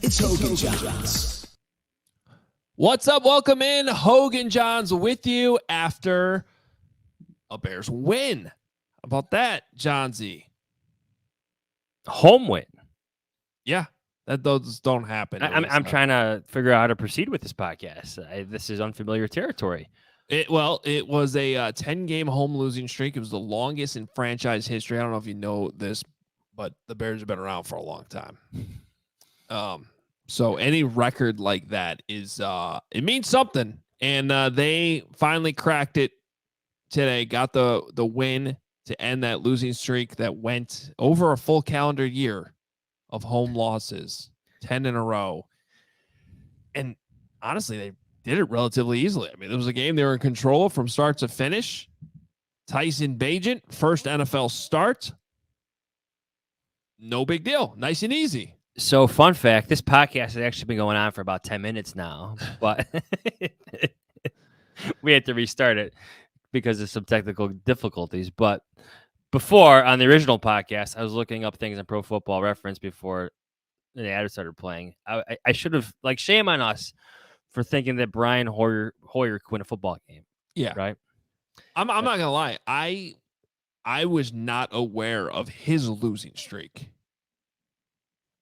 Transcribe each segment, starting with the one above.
It's Hoge Jahns. What's up? Welcome in. Hoge Jahns with you after a Bears win. How about that, Johnsy? Home win. Yeah, those don't happen. I'm trying to figure out how to proceed with this podcast. This is unfamiliar territory. It was a 10-game home losing streak. It was the longest in franchise history. I don't know if you know this, but the Bears have been around for a long time. So any record like that is it means something. And they finally cracked it today. Got the win to end that losing streak that went over a full calendar year of home losses, 10 in a row. And honestly, they did it relatively easily. I mean, it was a game they were in control from start to finish. Tyson Bagent, first NFL start. No big deal. Nice and easy. So, fun fact, this podcast has actually been going on for about 10 minutes now, but we had to restart it because of some technical difficulties. But before, on the original podcast, I was looking up things on Pro Football Reference before the ad started playing. I should have, shame on us for thinking that Brian Hoyer could win a football game. Yeah. Right? I'm not going to lie. I was not aware of his losing streak,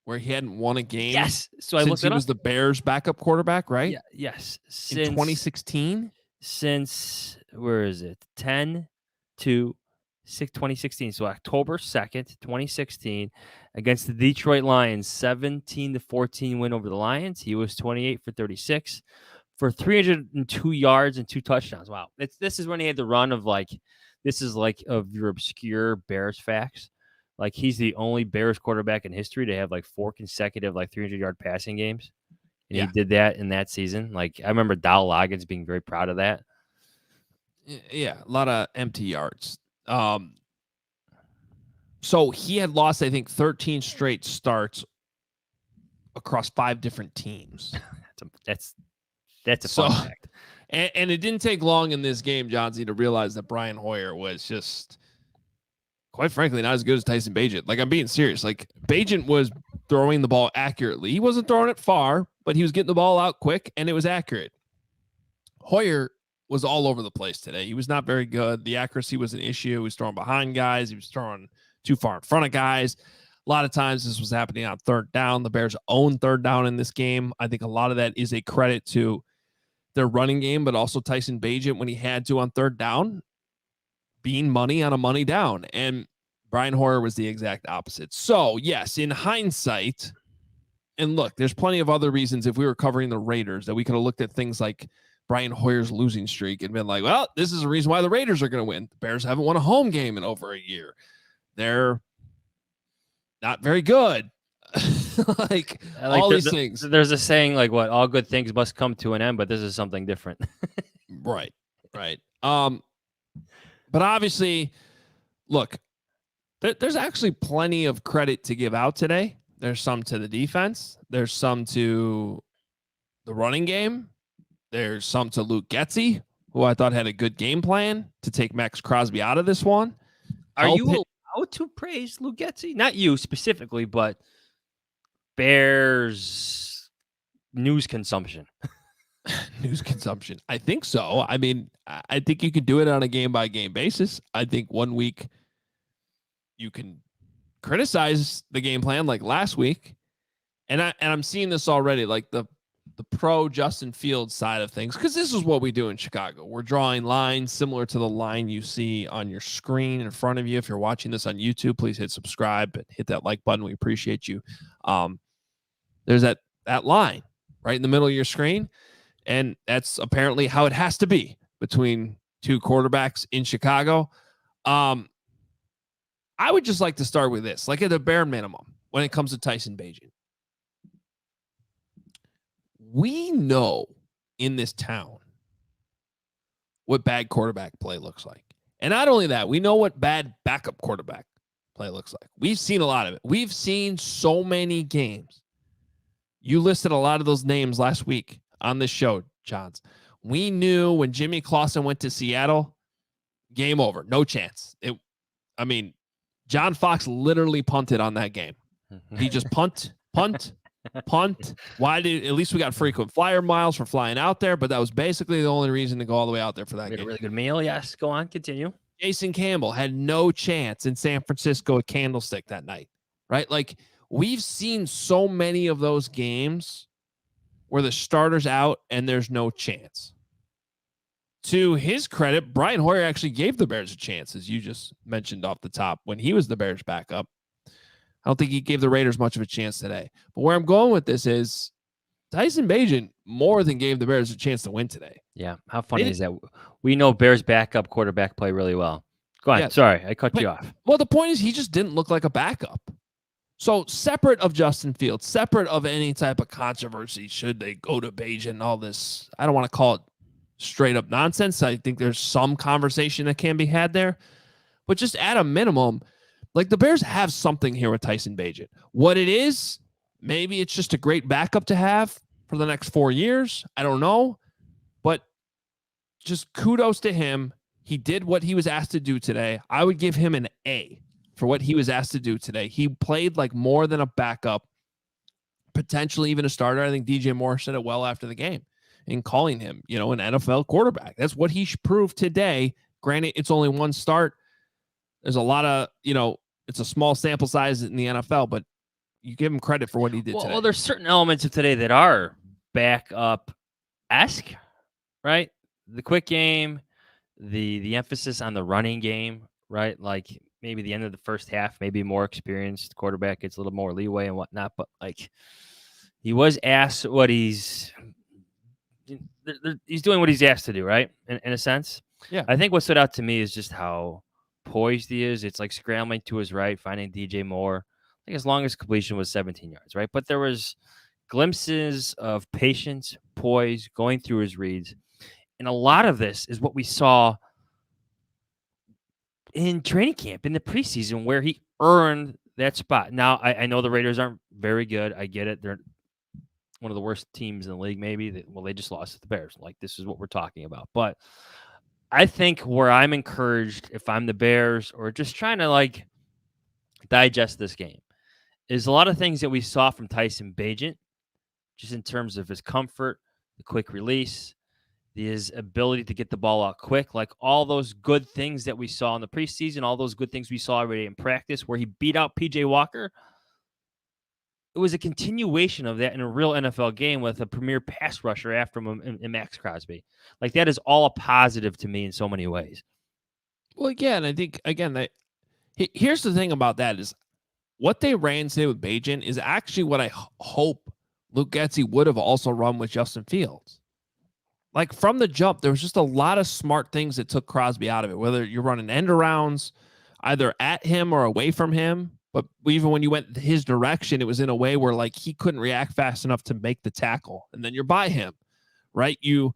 where he hadn't won a game. Yes. So since he was the Bears' backup quarterback, right? Yeah. Yes. In 2016? Since, where is it? 2016. So October 2nd, 2016, against the Detroit Lions, 17-14 win over the Lions. He was 28 for 36 for 302 yards and 2 touchdowns. Wow. This is when he had the run of of your obscure Bears facts. He's the only Bears quarterback in history to have 4 consecutive 300-yard passing games. And he did that in that season. I remember Dowell Loggins being very proud of that. Yeah, a lot of empty yards. So he had lost, I think, 13 straight starts across 5 different teams. That's a fun fact. And it didn't take long in this game, Johnsy, to realize that Brian Hoyer was just, quite frankly, not as good as Tyson Bagent. I'm being serious. Bagent was throwing the ball accurately. He wasn't throwing it far, but he was getting the ball out quick, and it was accurate. Hoyer was all over the place today. He was not very good. The accuracy was an issue. He was throwing behind guys. He was throwing too far in front of guys. A lot of times this was happening on third down. The Bears own third down in this game. I think a lot of that is a credit to their running game, but also Tyson Bagent when he had to on third down, being money on a money down. And Brian Hoyer was the exact opposite. So, yes, in hindsight, and look, there's plenty of other reasons if we were covering the Raiders that we could have looked at things like Brian Hoyer's losing streak and been like, well, this is a reason why the Raiders are going to win. The Bears haven't won a home game in over a year. They're not very good. All these things. There's a saying all good things must come to an end, but this is something different. Right. But obviously, look, there's actually plenty of credit to give out today. There's some to the defense. There's some to the running game. There's some to Luke Getsy, who I thought had a good game plan to take Max Crosby out of this one. Are you allowed to praise Luke Getsy? Not you specifically, but Bears news consumption. News consumption. I think so. I mean, I think you could do it on a game-by-game basis. I think 1 week you can criticize the game plan like last week. And I'm seeing this already, the pro Justin Fields side of things, because this is what we do in Chicago. We're drawing lines similar to the line you see on your screen in front of you. If you're watching this on YouTube, please hit subscribe and hit that like button. We appreciate you. There's that line right in the middle of your screen, and that's apparently how it has to be between 2 quarterbacks in Chicago. I would just like to start with this, at the bare minimum, when it comes to Tyson Bagent. We know in this town what bad quarterback play looks like. And not only that, we know what bad backup quarterback play looks like. We've seen a lot of it. We've seen so many games. You listed a lot of those names last week on this show, Johns. We knew when Jimmy Clausen went to Seattle, game over. No chance. John Fox literally punted on that game. He just punt, punt. At least we got frequent flyer miles for flying out there, but that was basically the only reason to go all the way out there for that We had a game. really good meal. Yes, go on, continue. Jason Campbell had no chance in San Francisco at Candlestick that night, right? Like, we've seen so many of those games where the starter's out and there's no chance. To his credit, Brian Hoyer actually gave the Bears a chance, as you just mentioned off the top, when he was the Bears backup. I don't think he gave the Raiders much of a chance today. But where I'm going with this is Tyson Bagent more than gave the Bears a chance to win today. Yeah, how funny is that? We know Bears backup quarterback play really well. Go on. Yeah, sorry, I cut you off. Well, the point is he just didn't look like a backup. So separate of Justin Fields, separate of any type of controversy, should they go to Bagent and all this, I don't want to call it straight up nonsense. I think there's some conversation that can be had there. But just at a minimum, like, the Bears have something here with Tyson Bagent. What it is, maybe it's just a great backup to have for the next 4 years. I don't know. But just kudos to him. He did what he was asked to do today. I would give him an A for what he was asked to do today. He played like more than a backup, potentially even a starter. I think DJ Moore said it well after the game in calling him, an NFL quarterback. That's what he proved today. Granted, it's only one start. There's a lot of, it's a small sample size in the NFL, but you give him credit for what he did today. Well, there's certain elements of today that are backup-esque, right? The quick game, the emphasis on the running game, right? Like, maybe the end of the first half, maybe more experienced quarterback gets a little more leeway and whatnot, but like, he was asked what he's doing what he's asked to do, right? In a sense. Yeah. I think what stood out to me is just how poised he is. It's like scrambling to his right, finding DJ Moore. I think his longest completion was 17 yards, right? But there was glimpses of patience, poise, going through his reads. And a lot of this is what we saw in training camp, in the preseason, where he earned that spot. Now, I know the Raiders aren't very good. I get it. They're one of the worst teams in the league, maybe. They just lost to the Bears. Like, this is what we're talking about. But I think where I'm encouraged, if I'm the Bears or just trying to, like, digest this game, is a lot of things that we saw from Tyson Bagent, just in terms of his comfort, the quick release, his ability to get the ball out quick, like all those good things that we saw in the preseason, all those good things we saw already in practice where he beat out PJ Walker. It was a continuation of that in a real NFL game with a premier pass rusher after him in Max Crosby. Like, that is all a positive to me in so many ways. Well, again, I think, here's the thing about that is what they ran today with Bagent is actually what I hope Luke Getsy would have also run with Justin Fields. Like, from the jump, there was just a lot of smart things that took Crosby out of it, whether you're running end arounds either at him or away from him. But even when you went his direction, it was in a way where, like, he couldn't react fast enough to make the tackle. And then you're by him, right? You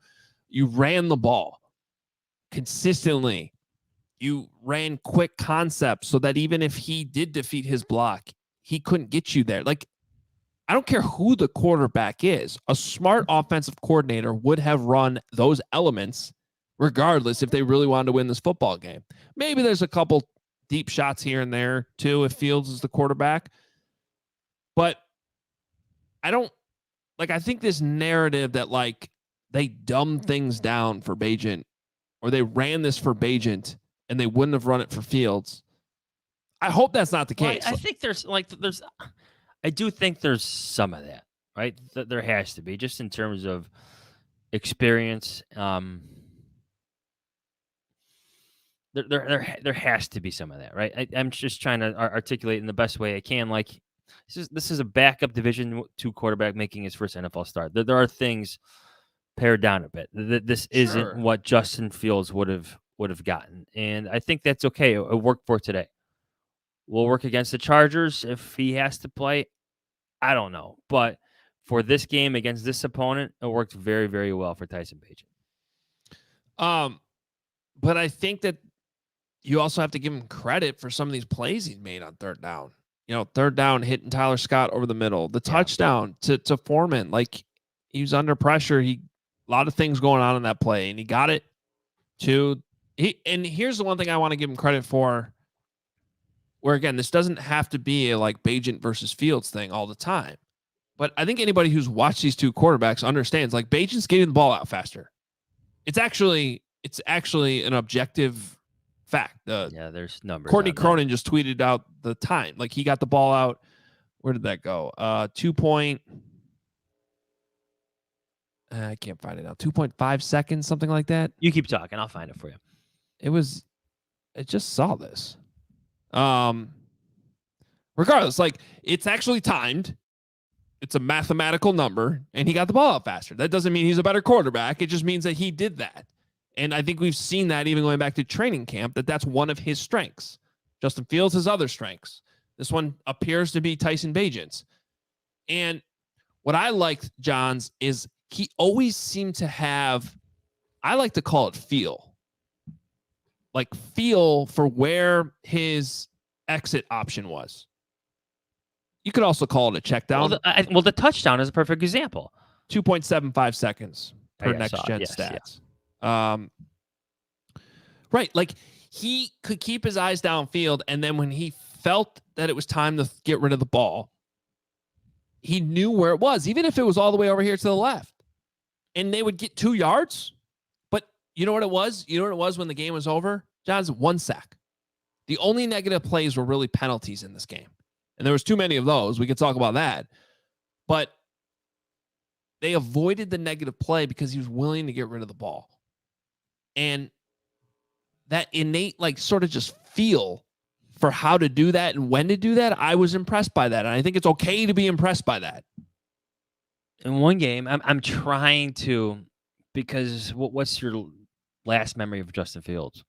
ran the ball consistently. You ran quick concepts so that even if he did defeat his block, he couldn't get you there. Like, I don't care who the quarterback is. A smart offensive coordinator would have run those elements regardless if they really wanted to win this football game. Maybe there's a couple deep shots here and there too if Fields is the quarterback. But I think this narrative that, like, they dumbed things down for Bagent or they ran this for Bagent and they wouldn't have run it for Fields. I hope that's not the case. I think I do think there's some of that, right? There has to be, just in terms of experience. There has to be some of that, right? I'm just trying to articulate in the best way I can. Like, this is a backup Division II quarterback making his first NFL start. There are things pared down a bit. This isn't what Justin Fields would have gotten, and I think that's okay. It worked for today. Will work against the Chargers if he has to play. I don't know, but for this game against this opponent, it worked very, very well for Tyson Bagent. But I think that you also have to give him credit for some of these plays he's made on third down. Third down, hitting Tyler Scott over the middle, the touchdown to Foreman. Like, he was under pressure. A lot of things going on in that play, and he got it to. And here's the one thing I want to give him credit for. Where, again, this doesn't have to be a, like, Bagent versus Fields thing all the time. But I think anybody who's watched these two quarterbacks understands, like, Bagent's getting the ball out faster. It's actually an objective fact. Yeah, there's numbers. Courtney on that. Cronin just tweeted out the time. Like, he got the ball out. Where did that go? I can't find it now. 2.5 seconds, something like that. You keep talking. I'll find it for you. I just saw this. Regardless, like, it's actually timed. It's a mathematical number, and he got the ball out faster. That doesn't mean he's a better quarterback. It just means that he did that. And I think we've seen that even going back to training camp, that's one of his strengths. Justin Fields has other strengths. This one appears to be Tyson Bagent's. And what I liked, Johns, is he always seemed to have, I like to call it feel. Like, feel for where his exit option was. You could also call it a check down. Well, the touchdown is a perfect example. 2.75 seconds per next gen stats. Yeah. Right. Like, he could keep his eyes downfield, and then when he felt that it was time to get rid of the ball, he knew where it was, even if it was all the way over here to the left. And they would get 2 yards. But you know what it was? You know what it was when the game was over? John's 1 sack. The only negative plays were really penalties in this game. And there was too many of those. We could talk about that. But they avoided the negative play because he was willing to get rid of the ball. And that innate, like, sort of just feel for how to do that and when to do that, I was impressed by that. And I think it's okay to be impressed by that. In one game, I'm trying to, because what's your last memory of Justin Fields?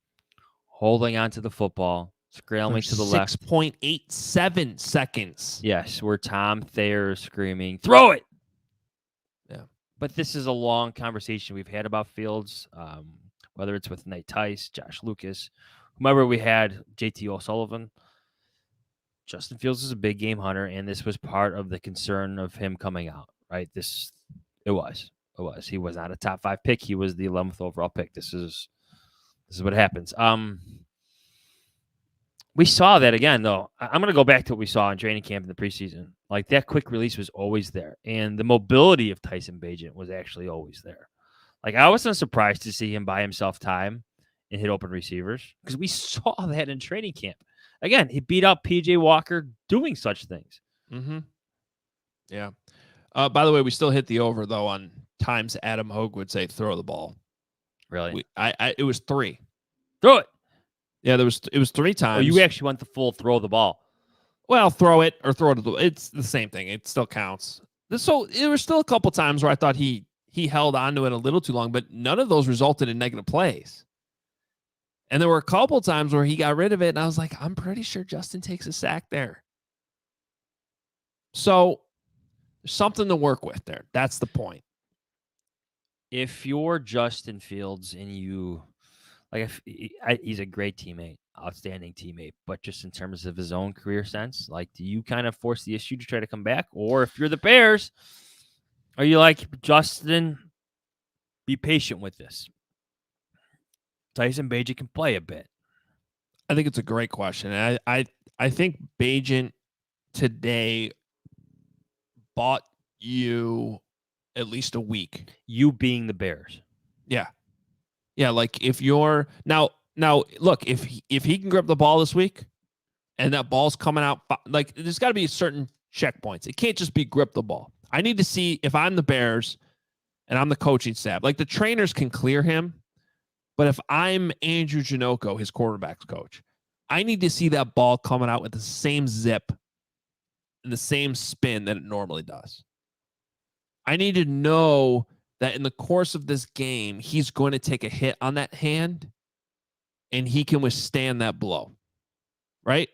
Holding on to the football, scrambling to the left. 6.87 seconds. Yes, where Tom Thayer is screaming, throw it! Yeah. But this is a long conversation we've had about Fields, whether it's with Nate Tice, Josh Lucas, whomever we had, JT O'Sullivan. Justin Fields is a big game hunter, and this was part of the concern of him coming out, right? It was. He was not a top 5 pick. He was the 11th overall pick. This is what happens. We saw that again, though. I'm going to go back to what we saw in training camp in the preseason. Like, that quick release was always there. And the mobility of Tyson Bagent was actually always there. Like, I wasn't surprised to see him buy himself time and hit open receivers because we saw that in training camp. Again, he beat out P.J. Walker doing such things. Mm-hmm. Yeah. By the way, we still hit the over, though, on times Adam Hoge would say throw the ball. Really? It was 3. Throw it. Yeah, it was 3 times. Oh, you actually went the full throw the ball. Well, throw it or throw it. It's the same thing. It still counts. So there were still a couple times where I thought he held onto it a little too long, but none of those resulted in negative plays. And there were a couple times where he got rid of it, and I was like, I'm pretty sure Justin takes a sack there. So there's something to work with there. That's the point. If you're Justin Fields and you, like, he's a great teammate, outstanding teammate, but just in terms of his own career sense, like, do you kind of force the issue to try to come back? Or if you're the Bears, are you like, Justin, be patient with this? Tyson Bagent can play a bit. I think it's a great question. And I think Bagent today bought you at least a week. You being the Bears. Yeah. Yeah, like, if you're now look, if he can grip the ball this week and that ball's coming out, like, there's got to be certain checkpoints. It can't just be grip the ball. I need to see, if I'm the Bears and I'm the coaching staff, like, the trainers can clear him, but if I'm Andrew Janocko, his quarterback's coach, I need to see that ball coming out with the same zip and the same spin that it normally does. I need to know that in the course of this game, he's going to take a hit on that hand and he can withstand that blow. Right?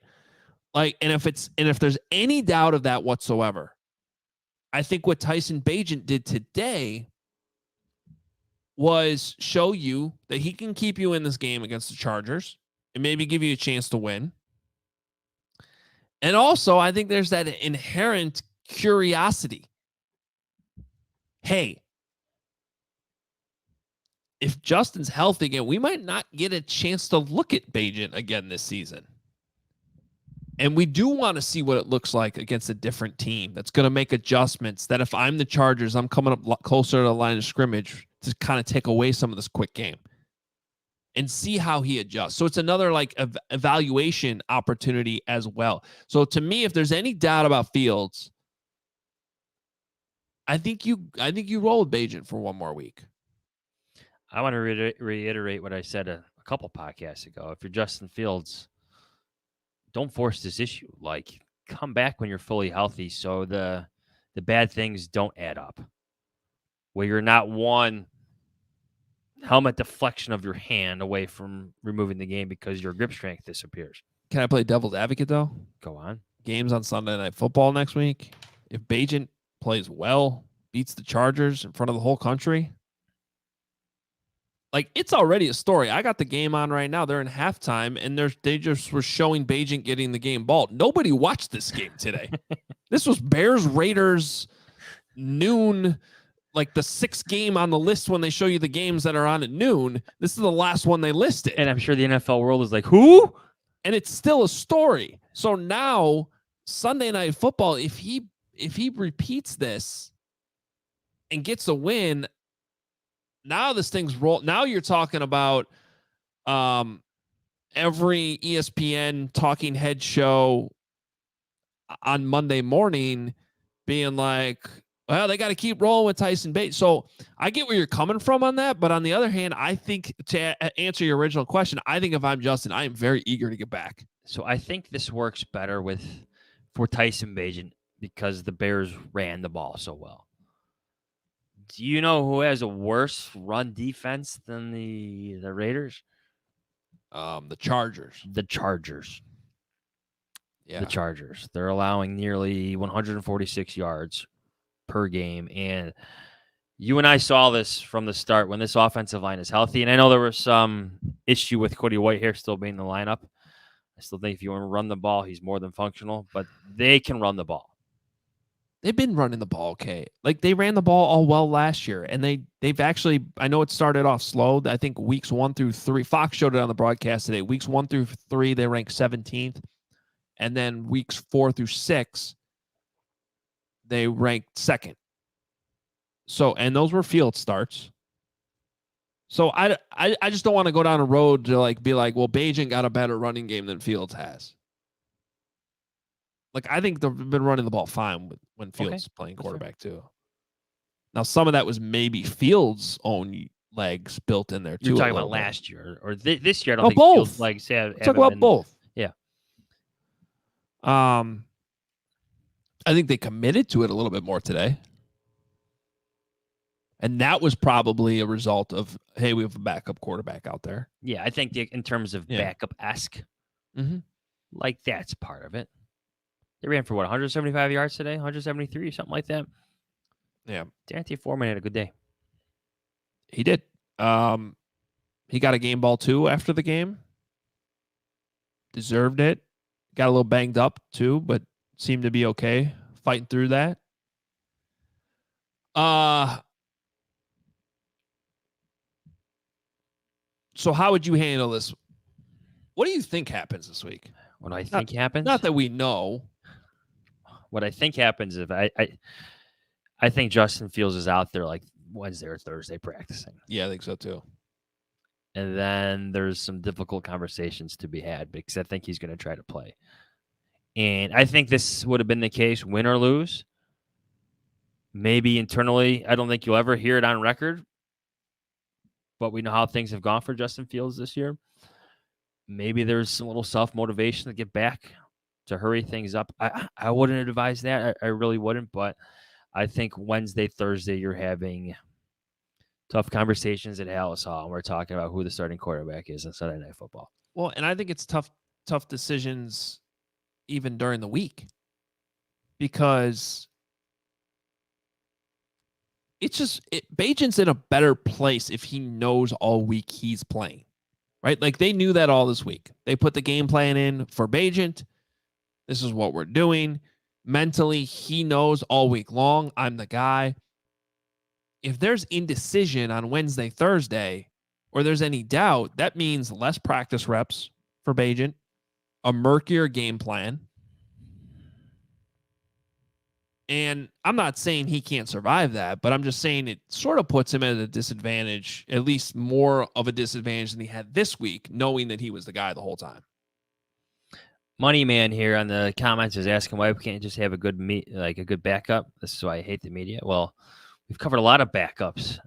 Like, and if there's any doubt of that whatsoever, I think what Tyson Bagent did today was show you that he can keep you in this game against the Chargers and maybe give you a chance to win. And also, I think there's that inherent curiosity. Hey, if Justin's healthy again, we might not get a chance to look at Bagent again this season. And we do want to see what it looks like against a different team that's going to make adjustments, that if I'm the Chargers, I'm coming up closer to the line of scrimmage to kind of take away some of this quick game and see how he adjusts. So it's another like evaluation opportunity as well. So to me, if there's any doubt about Fields, I think you roll with Bagent for one more week. I want to reiterate what I said a couple podcasts ago. If you're Justin Fields, don't force this issue. Like, come back when you're fully healthy, so the bad things don't add up. Where you're not one helmet deflection of your hand away from removing the game because your grip strength disappears. Can I play devil's advocate though? Go on. Games on Sunday Night Football next week. If Bagent plays well, beats the Chargers in front of the whole country, like, it's already a story. I got the game on right now. They're in halftime, and they just were showing Bagent getting the game ball. Nobody watched this game today. This was Bears-Raiders noon, like the 6th game on the list when they show you the games that are on at noon. This is the last one they listed. And I'm sure the NFL world is like, who? And it's still a story. So now, Sunday Night Football, if he repeats this and gets a win, now this thing's roll. Now you're talking about every ESPN talking head show on Monday morning being like, well, they got to keep rolling with Tyson Bagent. So I get where you're coming from on that. But on the other hand, I think, to answer your original question, I think if I'm Justin, I am very eager to get back. So I think this works better for Tyson Bagent because the Bears ran the ball so well. Do you know who has a worse run defense than the Raiders? The Chargers. The Chargers. Yeah. The Chargers. They're allowing nearly 146 yards per game. And you and I saw this from the start when this offensive line is healthy. And I know there was some issue with Cody Whitehair still being in the lineup. I still think if you want to run the ball, he's more than functional. But they can run the ball. They've been running the ball okay. Like, they ran the ball all well last year, and they've actually, I know it started off slow. I think weeks 1 through 3, Fox showed it on the broadcast today. Weeks 1 through 3, they ranked 17th, and then weeks 4 through 6, they ranked 2nd. So, and those were field starts. So I just don't want to go down a road to like be like, well, Bagent got a better running game than Fields has. Like, I think they've been running the ball fine when Fields playing quarterback too. Now, some of that was maybe Fields' own legs built in there too. You're talking about last year or this year. I don't think both. Fields' legs have. Talk about both. Yeah. I think they committed to it a little bit more today. And that was probably a result of, hey, we have a backup quarterback out there. Yeah, I think in terms of backup-esque, like that's part of it. They ran for 175 yards today, 173, something like that. Yeah. D'Onta Foreman had a good day. He did. He got a game ball too after the game. Deserved it. Got a little banged up too, but seemed to be okay fighting through that. So how would you handle this? What do you think happens this week? What I think happens? Not that we know. What I think happens is I think Justin Fields is out there like Wednesday or Thursday practicing. Yeah, I think so too. And then there's some difficult conversations to be had because I think he's going to try to play. And I think this would have been the case, win or lose. Maybe internally, I don't think you'll ever hear it on record. But we know how things have gone for Justin Fields this year. Maybe there's some little self-motivation to get back, to hurry things up. I wouldn't advise that. I really wouldn't. But I think Wednesday, Thursday, you're having tough conversations at Hallis Hall. And we're talking about who the starting quarterback is on Sunday Night Football. Well, and I think it's tough decisions even during the week because it's just Bagent's in a better place if he knows all week he's playing, right? Like, they knew that all this week. They put the game plan in for Bagent. This is what we're doing. Mentally, he knows all week long, I'm the guy. If there's indecision on Wednesday, Thursday, or there's any doubt, that means less practice reps for Bagent, a murkier game plan. And I'm not saying he can't survive that, but I'm just saying it sort of puts him at a disadvantage, at least more of a disadvantage than he had this week, knowing that he was the guy the whole time. Money Man here on the comments is asking why we can't just have a good a good backup. This is why I hate the media. Well, we've covered a lot of backups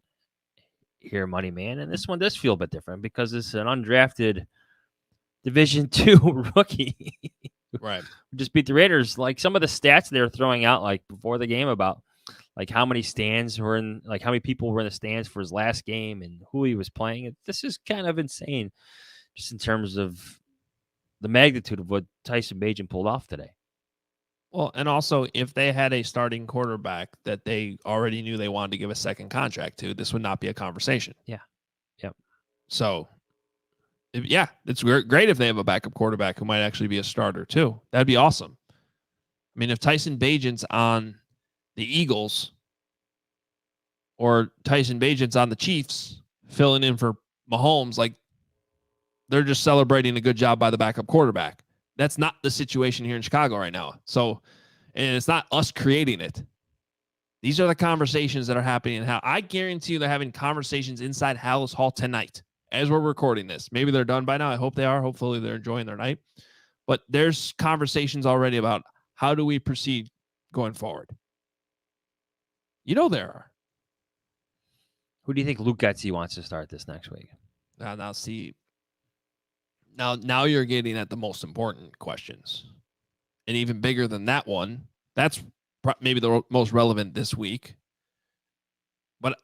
here, Money Man, and this one does feel a bit different because it's an undrafted Division II rookie. Right. Just beat the Raiders. Like some of the stats they were throwing out like before the game about like how many stands were in, like how many people were in the stands for his last game and who he was playing. This is kind of insane just in terms of the magnitude of what Tyson Bagent pulled off today. Well, and also if they had a starting quarterback that they already knew they wanted to give a second contract to, this would not be a conversation. Yeah. Yep. So, yeah, it's great if they have a backup quarterback who might actually be a starter too. That'd be awesome. I mean, if Tyson Bagent's on the Eagles or Tyson Bagent's on the Chiefs filling in for Mahomes, like they're just celebrating a good job by the backup quarterback. That's not the situation here in Chicago right now. So, and it's not us creating it. These are the conversations that are happening. How I guarantee you they're having conversations inside Hallis Hall tonight as we're recording this. Maybe they're done by now. I hope they are. Hopefully they're enjoying their night. But there's conversations already about how do we proceed going forward. You know there are. Who do you think Luke Getsy wants to start this next week? Now see. Now you're getting at the most important questions. And even bigger than that one, that's maybe the most relevant this week. But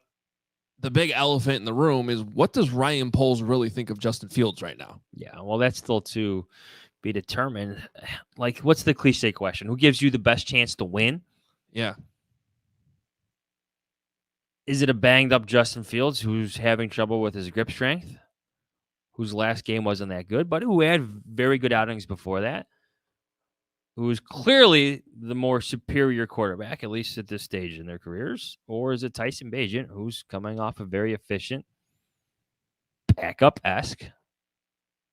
the big elephant in the room is, what does Ryan Poles really think of Justin Fields right now? Yeah, well, that's still to be determined. Like, what's the cliche question? Who gives you the best chance to win? Yeah. Is it a banged up Justin Fields who's having trouble with his grip strength, whose last game wasn't that good, but who had very good outings before that, who is clearly the more superior quarterback, at least at this stage in their careers? Or is it Tyson Bagent, who's coming off a very efficient, backup-esque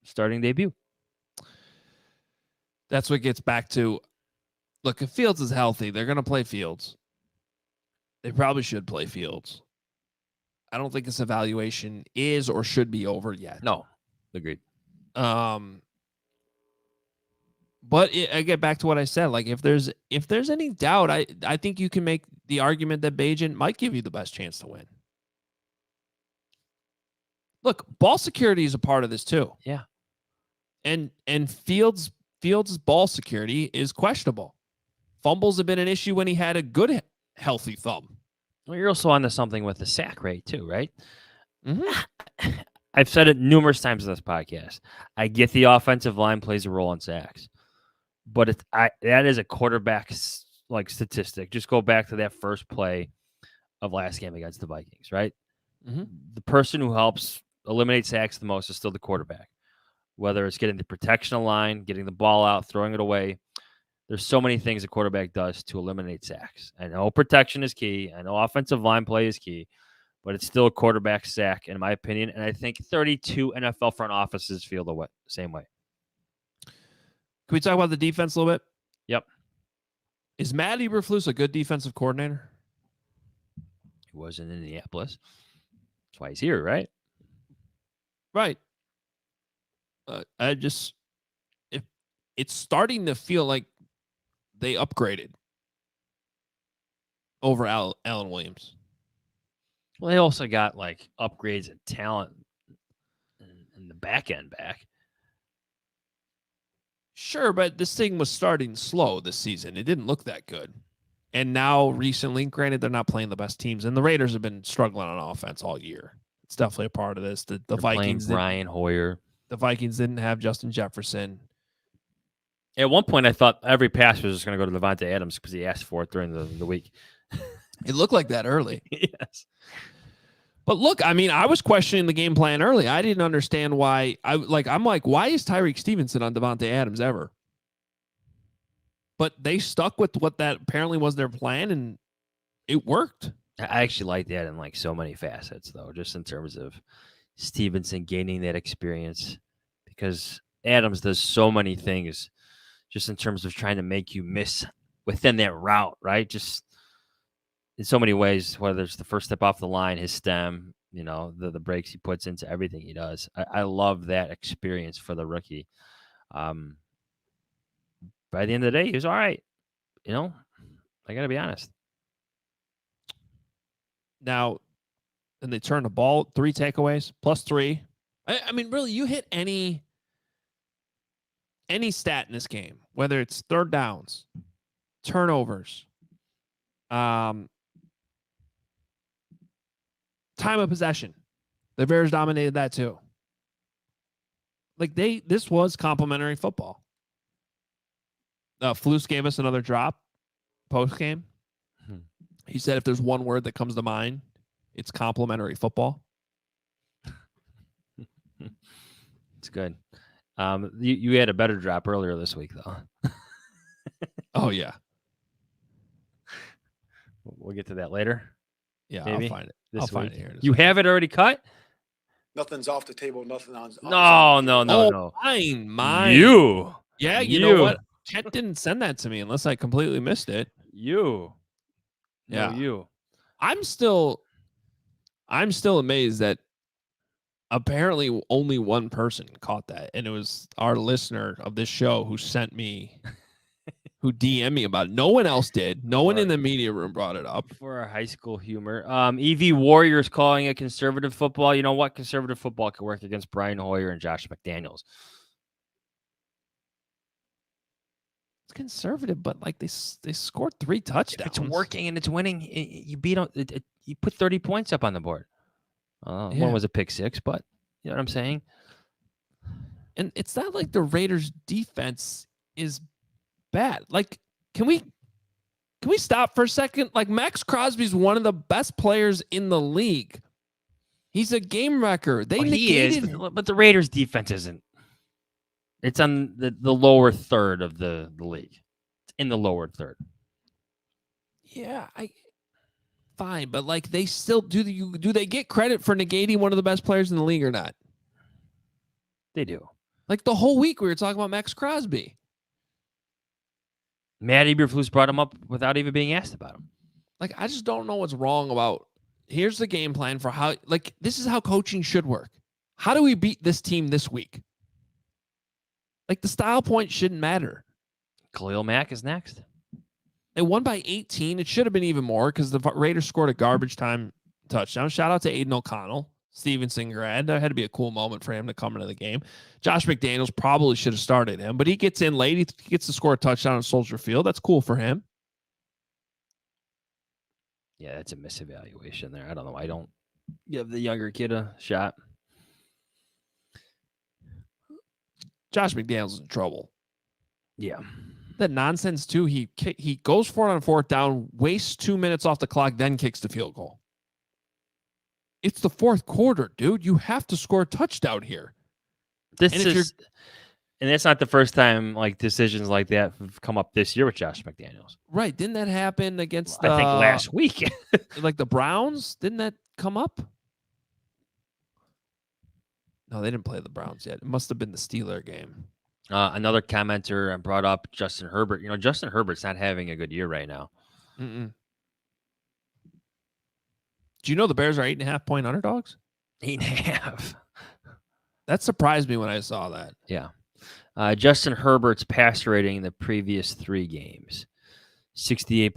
starting debut? That's what gets back to, look, if Fields is healthy, they're going to play Fields. They probably should play Fields. I don't think this evaluation is or should be over yet. No, agreed. But I get back to what I said. Like, if there's any doubt, I think you can make the argument that Bagent might give you the best chance to win. Look, ball security is a part of this too. Yeah. And Fields' ball security is questionable. Fumbles have been an issue when he had a good, healthy thumb. Well, you're also onto something with the sack rate too, right? Mm-hmm. I've said it numerous times in this podcast. I get the offensive line plays a role in sacks, but that is a quarterback like statistic. Just go back to that first play of last game against the Vikings, right? Mm-hmm. The person who helps eliminate sacks the most is still the quarterback, whether it's getting the protection line, getting the ball out, throwing it away. There's so many things a quarterback does to eliminate sacks. I know protection is key. I know offensive line play is key, but it's still a quarterback sack, in my opinion. And I think 32 NFL front offices feel the same way. Can we talk about the defense a little bit? Yep. Is Matt Eberflus a good defensive coordinator? He was in Indianapolis. That's why he's here, right? Right. It's starting to feel like they upgraded over Allen Williams. Well, they also got like upgrades in talent in the back end back. Sure, but this thing was starting slow this season. It didn't look that good. And now recently, granted, they're not playing the best teams, and the Raiders have been struggling on offense all year. It's definitely a part of this. The Vikings, Brian Hoyer. The Vikings didn't have Justin Jefferson. At one point, I thought every pass was just going to go to Devontae Adams because he asked for it during the week. It looked like that early. Yes. But look, I mean, I was questioning the game plan early. I didn't understand why. I'm like, why is Tyreek Stevenson on Devontae Adams ever? But they stuck with what that apparently was their plan, and it worked. I actually like that in like so many facets, though, just in terms of Stevenson gaining that experience. Because Adams does so many things just in terms of trying to make you miss within that route, right? Just in so many ways, whether it's the first step off the line, his stem, the breaks he puts into everything he does. I love that experience for the rookie. By the end of the day, he was all right. I got to be honest. Now, and they turn the ball, 3 takeaways, +3. I mean, really, you hit any stat in this game, whether it's third downs, turnovers, time of possession. The Bears dominated that too. Like this was complimentary football. Flus gave us another drop post game. He said if there's one word that comes to mind, it's complimentary football. It's good. You had a better drop earlier this week, though. Oh, yeah. We'll get to that later. Yeah, maybe I'll find it. I'll find it here. You have it already cut? Nothing's off the table. Nothing on. No. Mine. You. Yeah, you know what? Chet didn't send that to me unless I completely missed it. You. Yeah. No, you. I'm still amazed that apparently only one person caught that, and it was our listener of this show who sent me, who DM'd me about it. No one else did. No one in the media room brought it up. For our high school humor. EV Warriors calling it conservative football. You know what? Conservative football can work against Brian Hoyer and Josh McDaniels. It's conservative, but like they scored 3 touchdowns. It's working and it's winning. You beat on it. You put 30 points up on the board. One was a pick 6, but you know what I'm saying? And it's not like the Raiders defense is bad. Like, can we stop for a second? Like, Max Crosby's one of the best players in the league. He's a game wrecker. He is, but the Raiders defense isn't. It's on the lower third of the league. It's in the lower third. Yeah, fine, but like they still do they get credit for negating one of the best players in the league or not? They do. Like the whole week we were talking about Max Crosby. Matt Eberflus brought him up without even being asked about him. Like, I just don't know what's wrong about. Here's the game plan for how. Like, this is how coaching should work. How do we beat this team this week? Like, the style point shouldn't matter. Khalil Mack is next. They won by 18. It should have been even more because the Raiders scored a garbage time touchdown. Shout out to Aiden O'Connell, Stevenson grad. That had to be a cool moment for him to come into the game. Josh McDaniels probably should have started him, but he gets in late. He gets to score a touchdown on Soldier Field. That's cool for him. Yeah, that's a misevaluation there. I don't know. I don't give the younger kid a shot. Josh McDaniels is in trouble. Yeah. That nonsense, too. He goes for it on 4th down, wastes 2 minutes off the clock, then kicks the field goal. It's the 4th quarter, dude. You have to score a touchdown here. And that's not the first time like decisions like that have come up this year with Josh McDaniels. Right. Didn't that happen against I think last week. like the Browns? Didn't that come up? No, they didn't play the Browns yet. It must have been the Steeler game. Another commenter brought up Justin Herbert. You know, Justin Herbert's not having a good year right now. Mm-mm. Do you know the Bears are 8.5-point underdogs? 8.5. That surprised me when I saw that. Yeah. Justin Herbert's passer rating in the previous 3 games: 68.6,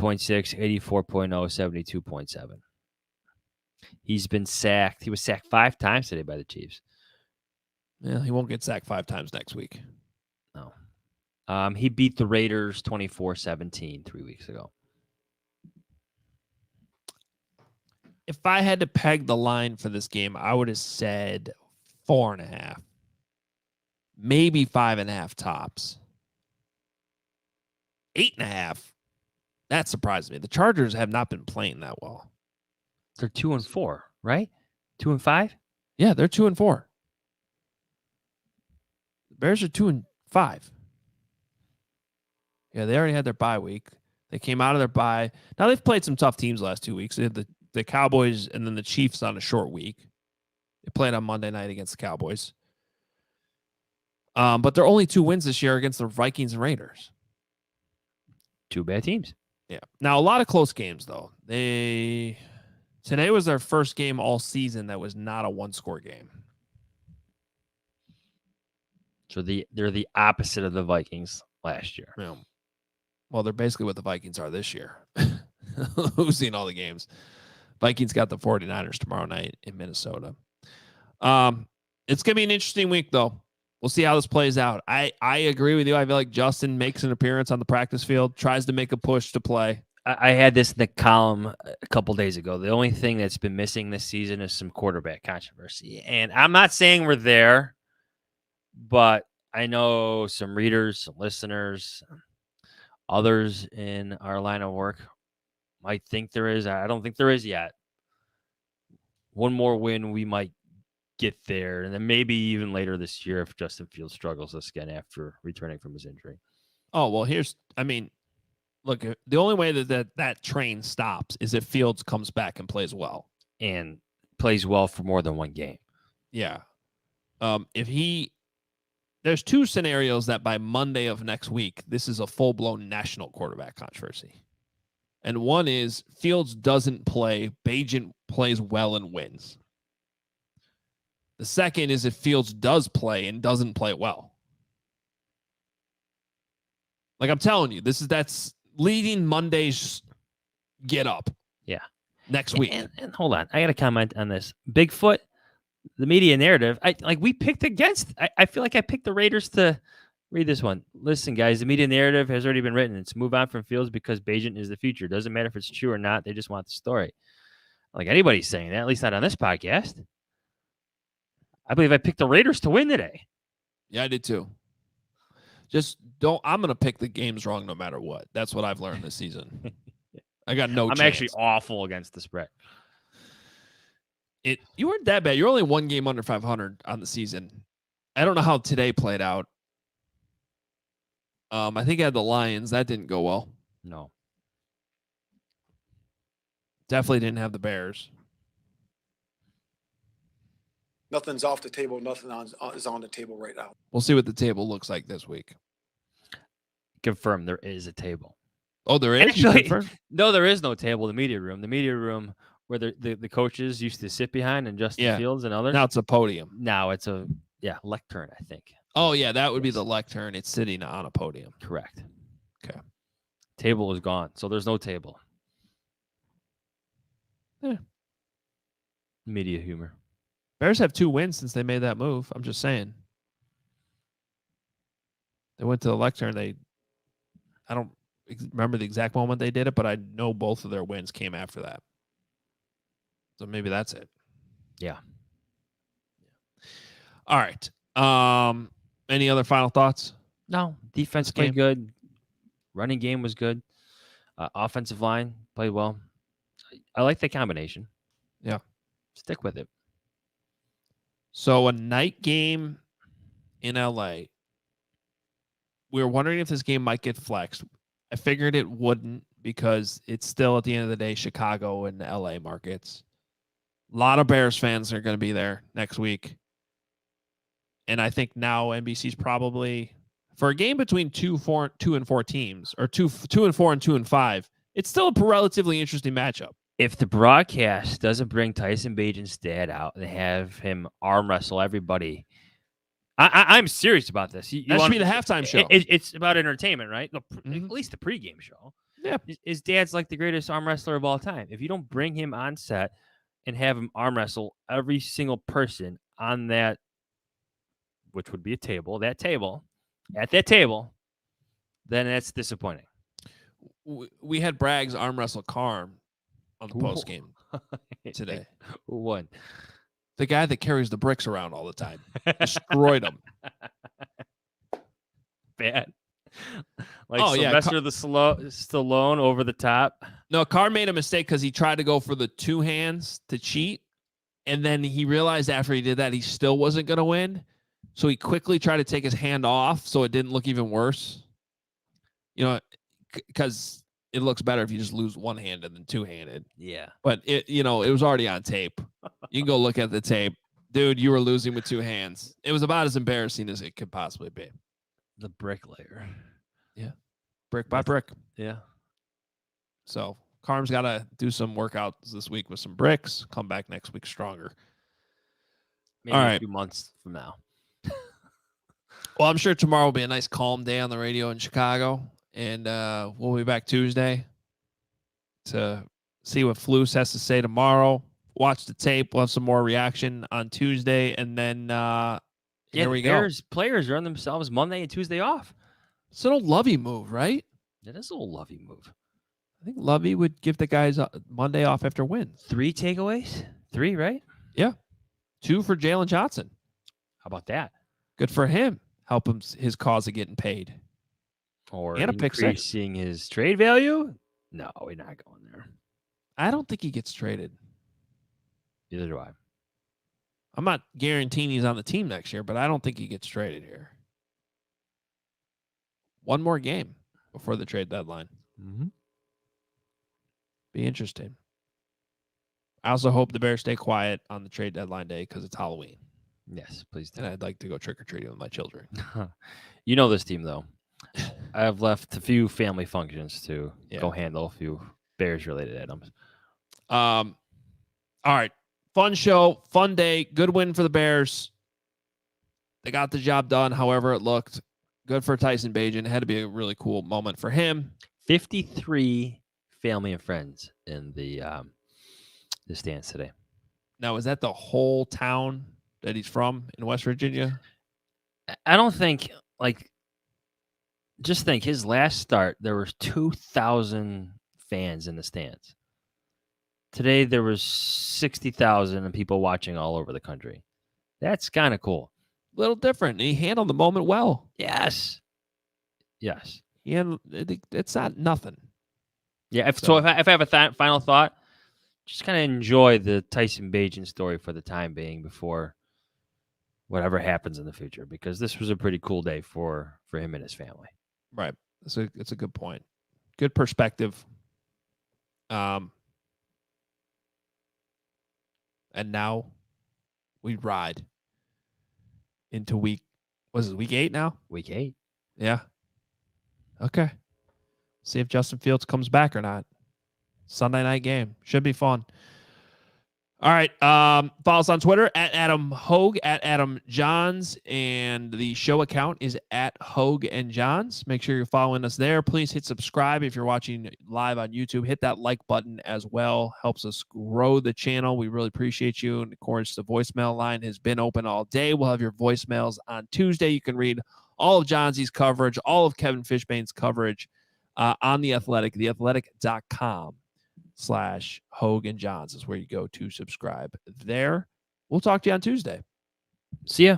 84.0, 72.7. He's been sacked. He was sacked 5 times today by the Chiefs. Yeah, he won't get sacked 5 times next week. No. He beat the Raiders 24-17 3 weeks ago. If I had to peg the line for this game, I would have said 4.5. Maybe 5.5 tops. 8.5. That surprised me. The Chargers have not been playing that well. They're 2-4, right? 2-5? Yeah, they're 2-4. The Bears are 2-5. Yeah, they already had their bye week. They came out of their bye. Now they've played some tough teams the last 2 weeks. They had the Cowboys and then the Chiefs on a short week. They played on Monday night against the Cowboys. But their only 2 wins this year against the Vikings and Raiders. 2 bad teams. Yeah. Now, a lot of close games, though. Today was their first game all season that was not a 1-score game. So they're the opposite of the Vikings last year. Yeah. Well, they're basically what the Vikings are this year. Losing all the games. Vikings got the 49ers tomorrow night in Minnesota. It's going to be an interesting week, though. We'll see how this plays out. I agree with you. I feel like Justin makes an appearance on the practice field, tries to make a push to play. I had this in the column a couple days ago. The only thing that's been missing this season is some quarterback controversy. And I'm not saying we're there, but I know some readers, some listeners, others in our line of work might think there is. I don't think there is yet. One more win, we might get there. And then maybe even later this year if Justin Fields struggles this again after returning from his injury. Oh, well, look, the only way that train stops is if Fields comes back and plays well. And plays well for more than one game. Yeah. There's 2 scenarios that by Monday of next week, this is a full-blown national quarterback controversy. And one is Fields doesn't play, Bagent plays well and wins. The second is if Fields does play and doesn't play well. Like I'm telling you, that's leading Monday's get up. Yeah. Next week. And hold on. I got to comment on this. Bigfoot, the media narrative. We picked against. I feel like I picked the Raiders to read this one. Listen, guys, the media narrative has already been written. It's move on from Fields because Bagent is the future. Doesn't matter if it's true or not. They just want the story. Like anybody's saying that, at least not on this podcast. I believe I picked the Raiders to win today. Yeah, I did too. I'm going to pick the games wrong no matter what. That's what I've learned this season. I got no chance. I'm actually awful against the spread. You weren't that bad. You're only 1 game under 500 on the season. I don't know how today played out. I think I had the Lions. That didn't go well. No. Definitely didn't have the Bears. Nothing's off the table. Nothing is on the table right now. We'll see what the table looks like this week. Confirm there is a table. Oh, there is? Actually, no, there is no table. The media room. The media room where the coaches used to sit behind and Justin Fields and others. Now it's a podium. Now it's a lectern, I think. Oh, yeah, that would be the lectern. It's sitting on a podium. Correct. Okay. Table is gone, so there's no table. Yeah. Media humor. Bears have 2 wins since they made that move. I'm just saying. They went to the lectern. I don't remember the exact moment they did it, but I know both of their wins came after that. So maybe that's it. Yeah. All right. Any other final thoughts? No. Defense played good. Running game was good. Offensive line played well. I like the combination. Yeah. Stick with it. So a night game in LA. We were wondering if this game might get flexed. I figured it wouldn't because it's still at the end of the day Chicago and LA markets. A lot of Bears fans are going to be there next week. And I think now NBC's probably for a game between 2 and 4 teams or 2 and 4 and 2 and 5. It's still a relatively interesting matchup. If the broadcast doesn't bring Tyson Bagent's dad out and have him arm wrestle everybody, I'm serious about this. That should be the halftime show. It's about entertainment, right? Mm-hmm. At least the pregame show. Yeah. His dad's like the greatest arm wrestler of all time. If you don't bring him on set and have him arm wrestle every single person on that, which would be at that table, then that's disappointing. We had Bragg's arm wrestle Carm on the post game today. Who won? The guy that carries the bricks around all the time. Destroyed him. Bad. Like Sylvester the Stallone over the top. No, Carr made a mistake because he tried to go for the 2 hands to cheat. And then he realized after he did that, he still wasn't going to win. So he quickly tried to take his hand off so it didn't look even worse. Because it looks better if you just lose one-handed than 2-handed. Yeah. But it was already on tape. You can go look at the tape. Dude, you were losing with 2 hands. It was about as embarrassing as it could possibly be. The bricklayer. Brick by brick. Yeah. So Carm's got to do some workouts this week with some bricks. Come back next week stronger. Maybe All a right. few months from now. Well, I'm sure tomorrow will be a nice calm day on the radio in Chicago. And we'll be back Tuesday to see what Flus has to say tomorrow. Watch the tape. We'll have some more reaction on Tuesday. And then here we go. Players earn themselves Monday and Tuesday off. It's an old Lovey move, right? That is a little lovey move. I think Lovey would give the guys Monday off after wins. 3 takeaways? 3, right? 2 for Jalen Johnson. How about that? Good for him. Help him his cause of getting paid. Or And a pick six. increasing his trade value? No, we're not going there. I don't think he gets traded. Neither do I. I'm not guaranteeing he's on the team next year, but I don't think he gets traded here. One more game before the trade deadline. Mm-hmm. Be interesting. I also hope the Bears stay quiet on the trade deadline day because it's Halloween. Yes, please do. And I'd like to go trick-or-treating with my children. You know this team, though. I've left a few family functions to go handle a few Bears-related items. All right. Fun show, fun day, good win for the Bears. They got the job done, however it looked. Good for Tyson Bagent. It had to be a really cool moment for him. 53 family and friends in the stands today. Now, is that the whole town that he's from in West Virginia? I don't think, just think his last start, there was 2,000 fans in the stands. Today, there was 60,000 and people watching all over the country. That's kind of cool. A little different. He handled the moment well. Yes. Yes. It's not nothing. Yeah. If I have a final thought, just kind of enjoy the Tyson Bagent story for the time being before whatever happens in the future, because this was a pretty cool day for him and his family. Right. It's a good point. Good perspective. And now we ride into week 8 now? Week 8. Yeah. Okay. See if Justin Fields comes back or not. Sunday night game. Should be fun. All right. Follow us on Twitter at Adam Hoge, at Adam Jahns, and the show account is at Hoge and Jahns. Make sure you're following us there. Please hit subscribe if you're watching live on YouTube. Hit that like button as well. Helps us grow the channel. We really appreciate you. And of course, the voicemail line has been open all day. We'll have your voicemails on Tuesday. You can read all of Johnsy's coverage, all of Kevin Fishbane's coverage on The Athletic, theathletic.com/Hoge and Jahns is where you go to subscribe there. We'll talk to you on Tuesday. See ya.